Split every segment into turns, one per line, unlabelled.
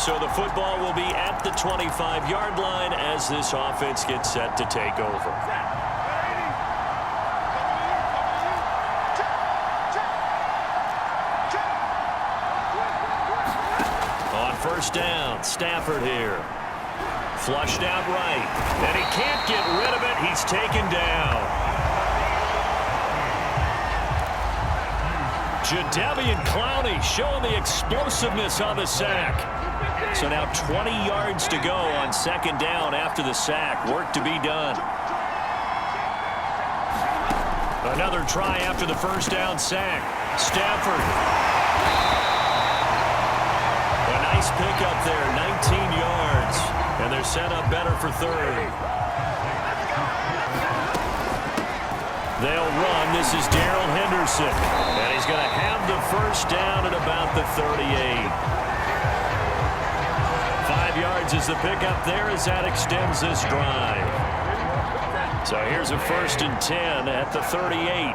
So the football will be at the 25-yard line as this offense gets set to take over. On first down, Stafford here. Flushed out right. And he can't get rid of it. He's taken down. Jadeveon Clowney showing the explosiveness on the sack. So now 20 yards to go on second down after the sack. Work to be done. Another try after the first down sack. Stafford. A nice pickup there, 19 yards. And they're set up better for third. They'll run. This is Darrell Henderson. And he's going to have the first down at about the 38. 5 yards is the pickup there as that extends this drive. So here's a 1st and 10 at the 38.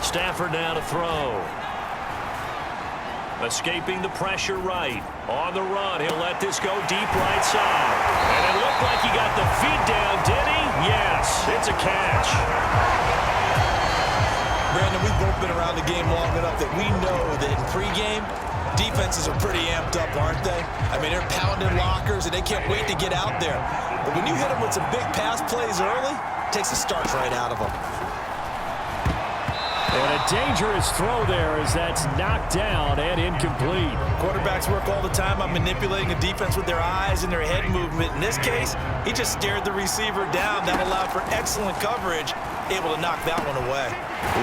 Stafford now to throw. Escaping the pressure right. On the run, he'll let this go deep right side. And it looked like he got the feet down, did he? Yes, it's a catch.
Brandon, we've both been around the game long enough that we know that in pregame, defenses are pretty amped up, aren't they? I mean, they're pounding lockers, and they can't wait to get out there. But when you hit them with some big pass plays early, it takes the starch right out of them.
And a dangerous throw there as that's knocked down and incomplete.
Quarterbacks work all the time on manipulating a defense with their eyes and their head movement. In this case, he just stared the receiver down. That allowed for excellent coverage, able to knock that one away.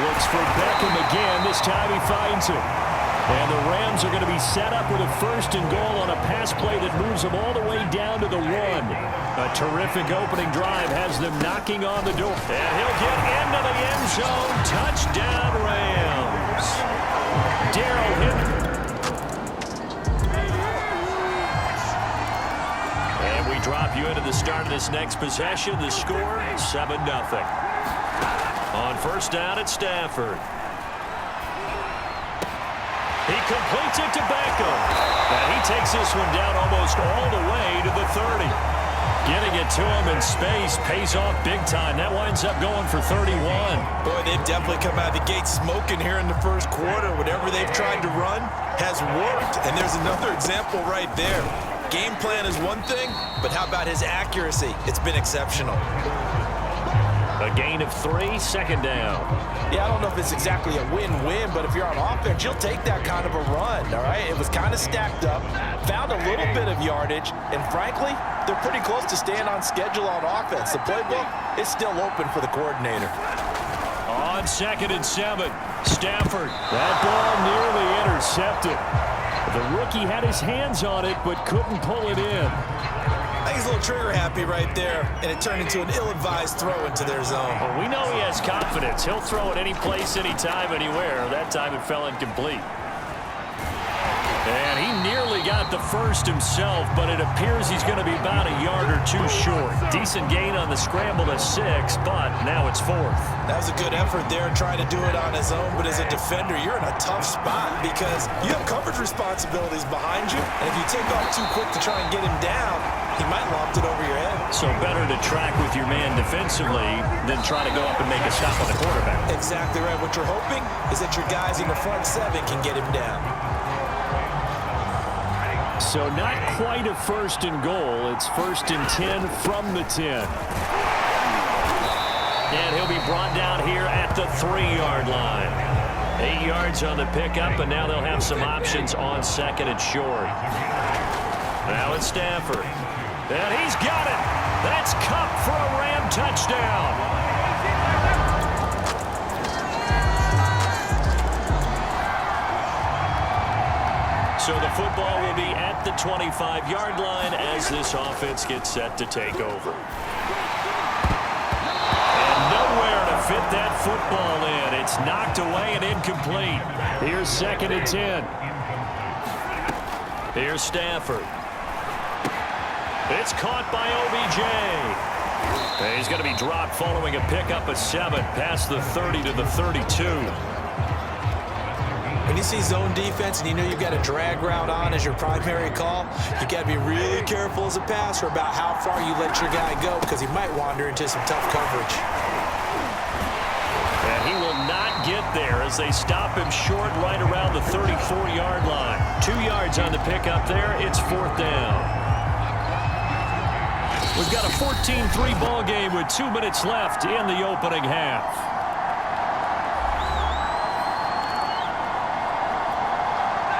Looks for Beckham again. This time he finds it. And the Rams are going to be set up with a 1st and goal on a pass play that moves them all the way down to the 1. A terrific opening drive has them knocking on the door. And he'll get into the end zone. Touchdown, Rams. Darrell Henderson. And we drop you into the start of this next possession. The score, 7-0. On first down at Stafford. He completes it to Beckham. And he takes this one down almost all the way to the 30. Getting it to him in space pays off big time. That winds up going for 31.
Boy, they've definitely come out of the gate smoking here in the first quarter. Whatever they've tried to run has worked. And there's another example right there. Game plan is one thing, but how about his accuracy? It's been exceptional.
A gain of 3, second down.
Yeah, I don't know if it's exactly a win-win, but if you're on offense, you'll take that kind of a run, all right? It was kind of stacked up, found a little bit of yardage, and frankly, they're pretty close to staying on schedule on offense. The playbook is still open for the coordinator.
On 2nd and 7, Stafford. That ball nearly intercepted. The rookie had his hands on it, but couldn't pull it in.
I think he's a little trigger happy right there, and it turned into an ill-advised throw into their zone.
Well, we know he has confidence. He'll throw it any place, anytime, anywhere. That time it fell incomplete. And he nearly got the first himself, but it appears he's going to be about a yard or 2 short. Decent gain on the scramble to 6, but now it's 4th.
That was a good effort there, trying to do it on his own, but as a defender, you're in a tough spot because you have coverage responsibilities behind you, and if you take off too quick to try and get him down, he might loft it over your head.
So better to track with your man defensively than try to go up and make a stop on the quarterback.
Exactly right. What you're hoping is that your guys in the front 7 can get him down.
So not quite a 1st and goal. It's 1st and 10 from the 10. And he'll be brought down here at the 3-yard line. 8 yards on the pickup, and now they'll have some options on 2nd and short. Now it's Stafford. And he's got it. That's Cup for a Ram touchdown. So the football will be at the 25-yard line as this offense gets set to take over. And nowhere to fit that football in. It's knocked away and incomplete. Here's 2nd and 10. Here's Stafford. It's caught by OBJ. He's going to be dropped following a pickup of 7 past the 30 to the 32.
When you see zone defense and you know you've got a drag route on as your primary call, you got to be really careful as a passer about how far you let your guy go because he might wander into some tough coverage.
And he will not get there as they stop him short right around the 34-yard line. 2 yards on the pickup there. It's 4th down. We've got a 14-3 ball game with 2 minutes left in the opening half.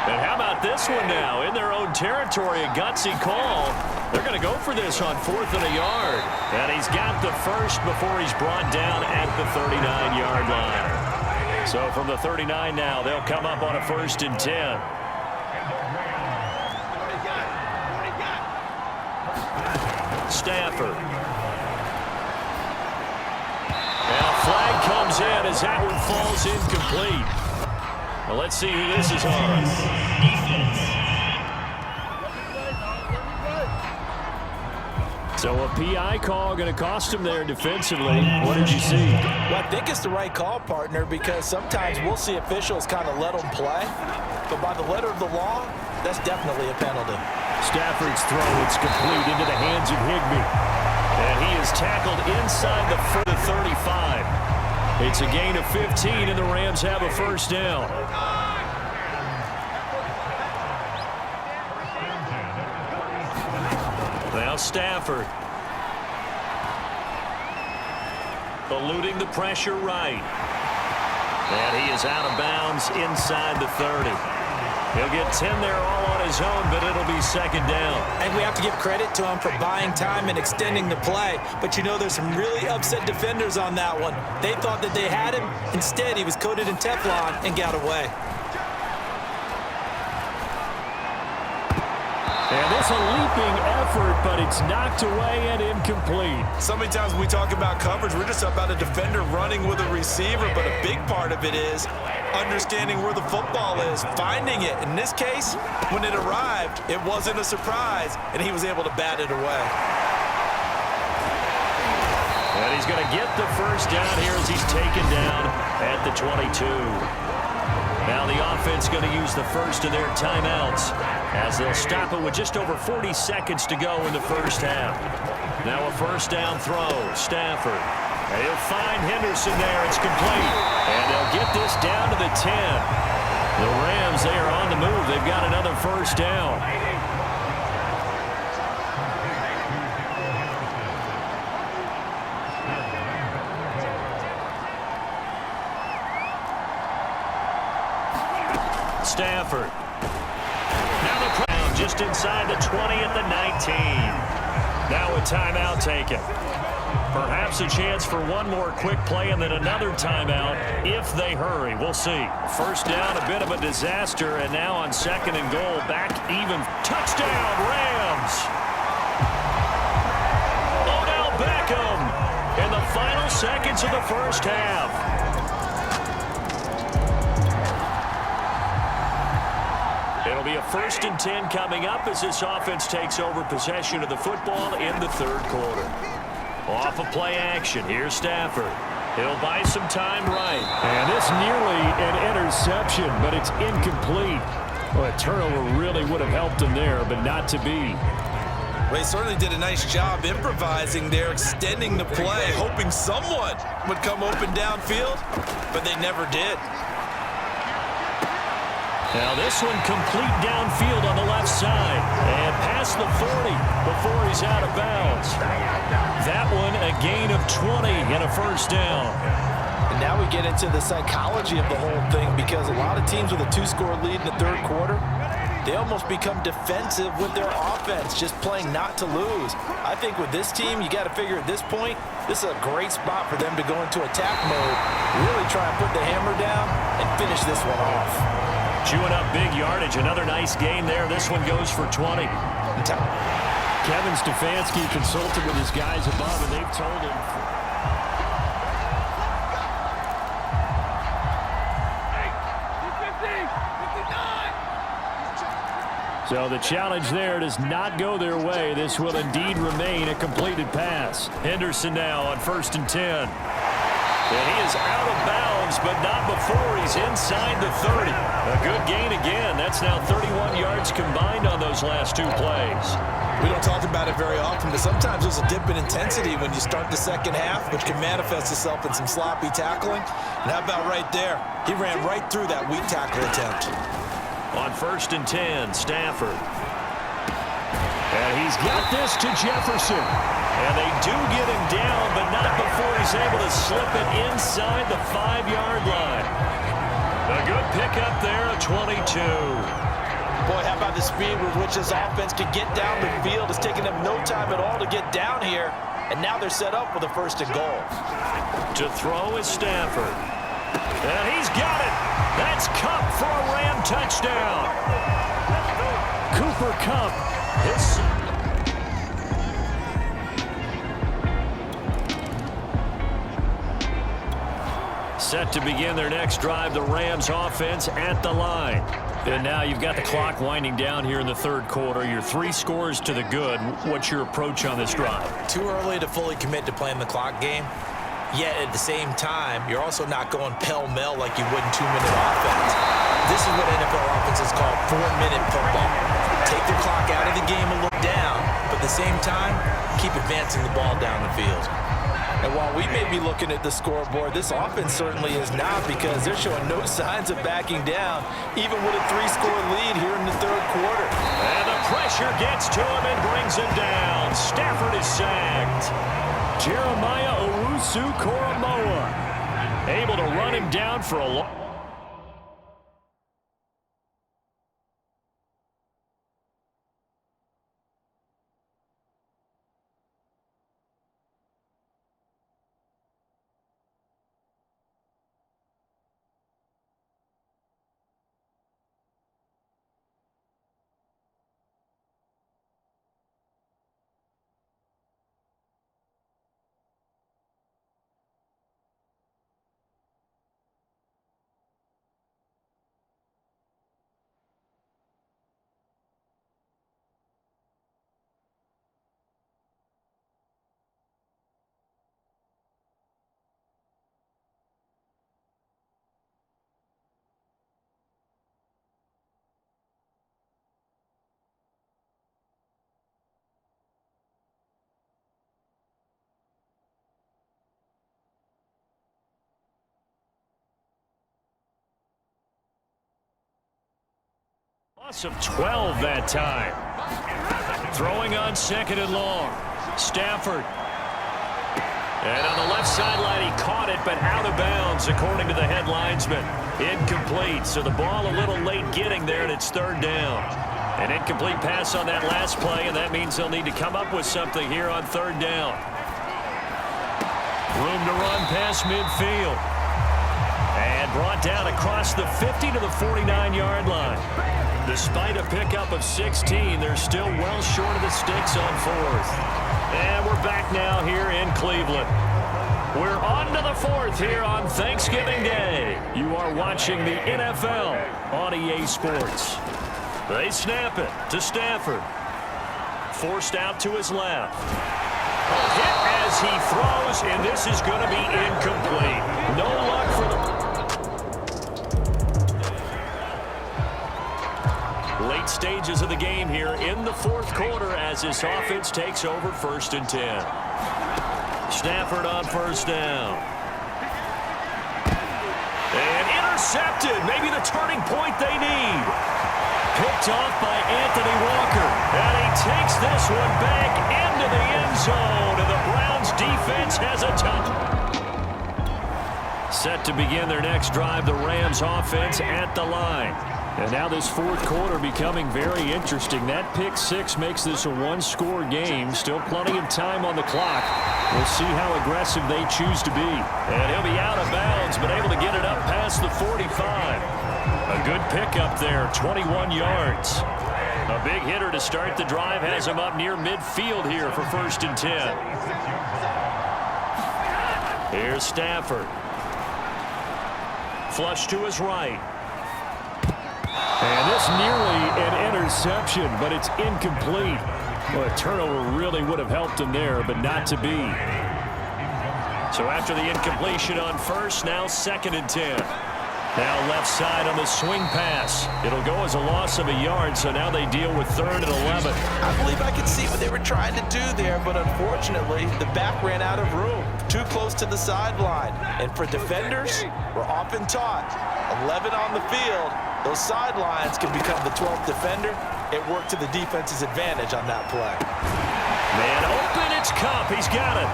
And how about this one now? In their own territory, a gutsy call. They're going to go for this on 4th and a yard. And he's got the first before he's brought down at the 39-yard line. So from the 39 now, they'll come up on a 1st and 10. Stafford. And a flag comes in as that one falls incomplete. Well, let's see who this is on. So a PI call going to cost him there defensively. What did you see?
Well, I think it's the right call, partner, because sometimes we'll see officials kind of let them play. But by the letter of the law, that's definitely a penalty.
Stafford's throw, it's complete into the hands of Higbee. And he is tackled inside the 35. It's a gain of 15, and the Rams have a 1st down. Now Stafford. Eluding the pressure right. And he is out of bounds inside the 30. He'll get 10 there all on his own, but it'll be 2nd down.
And we have to give credit to him for buying time and extending the play. But you know there's some really upset defenders on that one. They thought that they had him. Instead, he was coated in Teflon and got away.
And this a leaping effort, but it's knocked away and incomplete.
So many times when we talk about coverage, we're just about a defender running with a receiver, but a big part of it is understanding where the football is, finding it. In this case, when it arrived, it wasn't a surprise, and he was able to bat it away.
And he's going to get the 1st down here as he's taken down at the 22. Now the offense going to use the first of their timeouts as they'll stop it with just over 40 seconds to go in the 1st half. Now a 1st down throw. Stafford. And he'll find Henderson there. It's complete. And they'll get this down to the 10. The Rams, they are on the move. They've got another 1st down. Stafford. Now the crowd just inside the 20 at the 19. Now a timeout taken. Perhaps a chance for one more quick play and then another timeout if they hurry. We'll see. 1st down, a bit of a disaster, and now on 2nd and goal, back even. Touchdown, Rams! Odell Beckham in the final seconds of the 1st half. It'll be a 1st and 10 coming up as this offense takes over possession of the football in the 3rd quarter. Off of play action, here's Stafford. He'll buy some time right. And this nearly an interception, but it's incomplete. Well, a turnover really would have helped him there, but not to be.
Well, he certainly did a nice job improvising there, extending the play, hoping someone would come open downfield, but they never did.
Now this one complete downfield on the left side and past the 40 before he's out of bounds. That one a gain of 20 and a 1st down.
And now we get into the psychology of the whole thing because a lot of teams with a 2-score lead in the 3rd quarter, they almost become defensive with their offense, just playing not to lose. I think with this team, you got to figure at this point, this is a great spot for them to go into attack mode, really try and put the hammer down and finish this one off.
Chewing up big yardage. Another nice gain there. This one goes for 20. Kevin Stefanski consulted with his guys above, and they've told him. So the challenge there does not go their way. This will indeed remain a completed pass. Henderson now on 1st and 10. And he is out of bounds, but not before he's inside the 30. A good gain again. That's now 31 yards combined on those last 2 plays.
We don't talk about it very often, but sometimes there's a dip in intensity when you start the second half, which can manifest itself in some sloppy tackling. And how about right there? He ran right through that weak tackle attempt.
On 1st and 10, Stafford. And he's got this to Jefferson. And they do get him down, but not before he's able to slip it inside the 5-yard line. A good pickup there, a 22.
Boy, how about the speed with which this offense could get down the field? It's taken them no time at all to get down here. And now they're set up with a 1st and goal.
To throw is Stafford. And he's got it. That's Kupp for a Ram touchdown. Cooper Kupp. Set to begin their next drive, the Rams offense at the line. And now you've got the clock winding down here in the 3rd quarter. You're 3 scores to the good. What's your approach on this drive?
Too early to fully commit to playing the clock game. Yet at the same time, you're also not going pell-mell like you would in 2-minute offense. This is what NFL offenses call 4-minute football. Take the clock out of the game and look down, but at the same time, keep advancing the ball down the field. And while we may be looking at the scoreboard, this offense certainly is not, because they're showing no signs of backing down, even with a 3-score lead here in the 3rd quarter.
And the pressure gets to him and brings him down. Stafford is sacked. Jeremiah Owusu-Koramoah able to run him down for a long. Loss of 12 that time. Throwing on 2nd and long. Stafford. And on the left sideline, he caught it, but out of bounds, according to the head linesman. Incomplete, so the ball a little late getting there, and it's 3rd down. An incomplete pass on that last play, and that means they'll need to come up with something here on 3rd down. Room to run past midfield. And brought down across the 50 to the 49-yard line. Despite a pickup of 16, they're still well short of the sticks on 4th. And we're back now here in Cleveland. We're on to the 4th here on Thanksgiving Day. You are watching the NFL on EA Sports. They snap it to Stafford. Forced out to his left. Hit as he throws, and this is going to be incomplete. No luck for the... Late stages of the game here in the 4th quarter as this offense takes over 1st and 10. Stafford on 1st down. And intercepted. Maybe the turning point they need. Picked off by Anthony Walker. And he takes this one back into the end zone. And the Browns defense has a touch. Set to begin their next drive, the Rams offense at the line. And now this 4th quarter becoming very interesting. That pick 6 makes this a 1-score game. Still plenty of time on the clock. We'll see how aggressive they choose to be. And he'll be out of bounds, but able to get it up past the 45. A good pickup there, 21 yards. A big hitter to start the drive has him up near midfield here for 1st and 10. Here's Stafford. Flush to his right. And this nearly an interception, but it's incomplete. Well, a turnover really would have helped him there, but not to be. So after the incompletion on first, now 2nd and 10. Now left side on the swing pass. It'll go as a loss of a yard, so now they deal with 3rd and 11.
I believe I could see what they were trying to do there, but unfortunately, the back ran out of room. Too close to the sideline. And for defenders, we're often taught, 11 on the field, those sidelines can become the 12th defender. It worked to the defense's advantage on that play.
Man open, it's Cup. He's got it.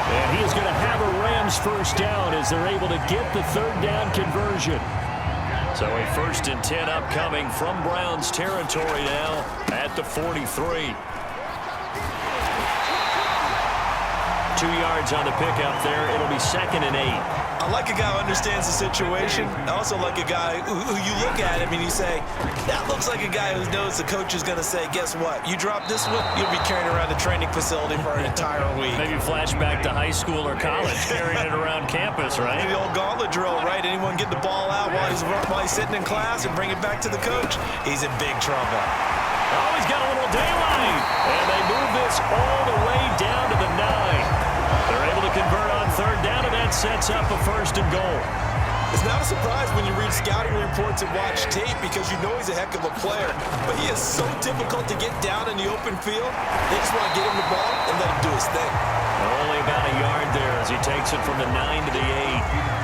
And he is going to have a Rams first down as they're able to get the 3rd down conversion. So a 1st and 10 upcoming from Browns territory now at the 43. 2 yards on the pickup there. It'll be 2nd and 8.
I like a guy who understands the situation. I also like a guy who you look at him and you say, that looks like a guy who knows the coach is going to say, guess what? You drop this one, you'll be carrying around the training facility for an entire week.
Maybe flashback to high school or college, carrying it around campus, right?
The old gauntlet drill, right? Anyone get the ball out while he's sitting in class and bring it back to the coach? He's in big trouble.
Oh, he's got a little daylight. And they move this all the way down to the 9. They're able to convert on 3rd down, and that sets up a 1st and goal.
It's not a surprise when you read scouting reports and watch tape because you know he's a heck of a player. But he is so difficult to get down in the open field. They just want to get him the ball and let him do his thing.
Only about a yard there as he takes it from the 9 to the 8.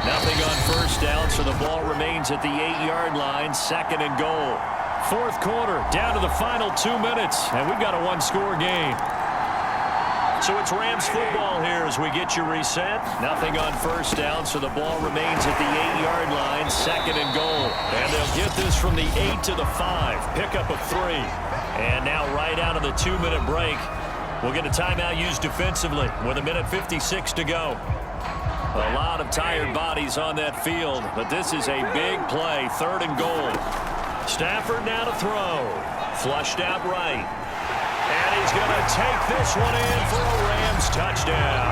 Nothing on 1st down, so the ball remains at the 8-yard line, 2nd and goal. 4th quarter, down to the final 2 minutes, and we've got a 1-score game. So it's Rams football here as we get you reset. Nothing on 1st down, so the ball remains at the 8-yard line, 2nd and goal. And they'll get this from the 8 to the 5, pickup of 3. And now right out of the 2-minute break, we'll get a timeout used defensively with 1:56 to go. A lot of tired bodies on that field, but this is a big play, 3rd and goal. Stafford now to throw. Flushed out right. And he's going to take this one in for a Rams touchdown.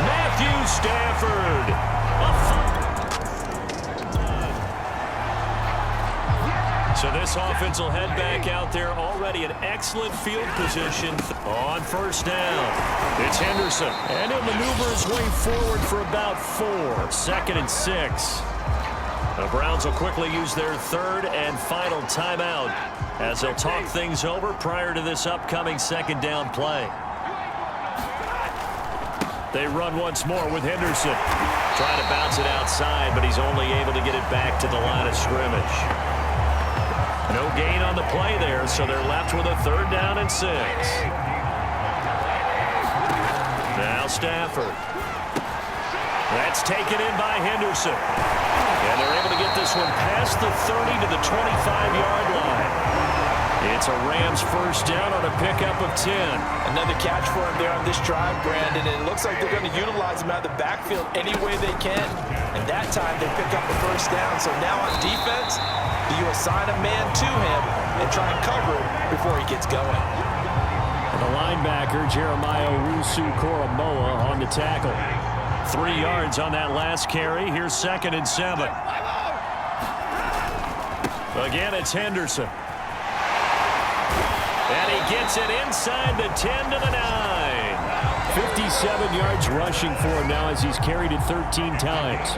Matthew Stafford. So this offense will head back out there, already in excellent field position on 1st down. It's Henderson, and he'll maneuver his way forward for about 4. 2nd and 6. The Browns will quickly use their 3rd and final timeout as they'll talk things over prior to this upcoming 2nd down play. They run once more with Henderson. Trying to bounce it outside, but he's only able to get it back to the line of scrimmage. No gain on the play there, so they're left with a 3rd down and 6. Now Stafford. That's taken in by Henderson. And they're able to get this one past the 30 to the 25-yard line. It's a Rams 1st down on a pickup of 10.
Another catch for him there on this drive, Brandon, and it looks like they're going to utilize him out of the backfield any way they can. And that time they pick up a 1st down. So now on defense, you assign a man to him and try and cover him before he gets going.
And the linebacker, Jeremiah Owusu-Koramoah, on the tackle. 3 yards on that last carry. Here's 2nd and 7. Again, it's Henderson. And he gets it inside the 10 to the 9. 57 yards rushing for him now as he's carried it 13 times.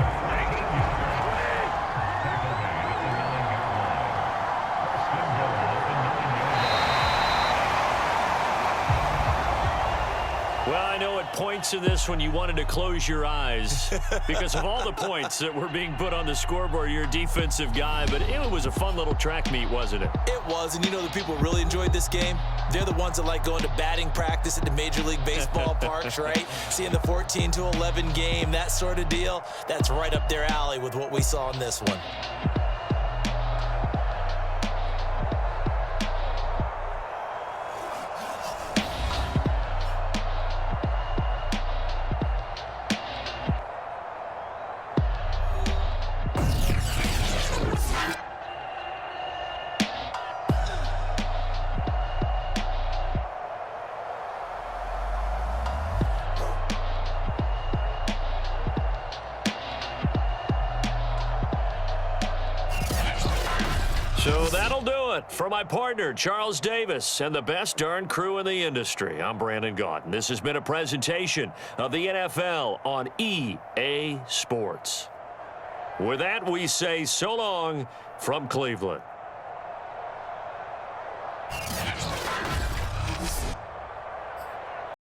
Well, I know at points in this when you wanted to close your eyes because of all the points that were being put on the scoreboard. You're a defensive guy, but it was a fun little track meet, wasn't it?
It was, and you know the people really enjoyed this game? They're the ones that like going to batting practice at the Major League Baseball parks, right? Seeing the 14-11 game, that sort of deal. That's right up their alley with what we saw in this one.
So that'll do it for my partner, Charles Davis, and the best darn crew in the industry. I'm Brandon Gaudin. This has been a presentation of the NFL on EA Sports. With that, we say so long from Cleveland.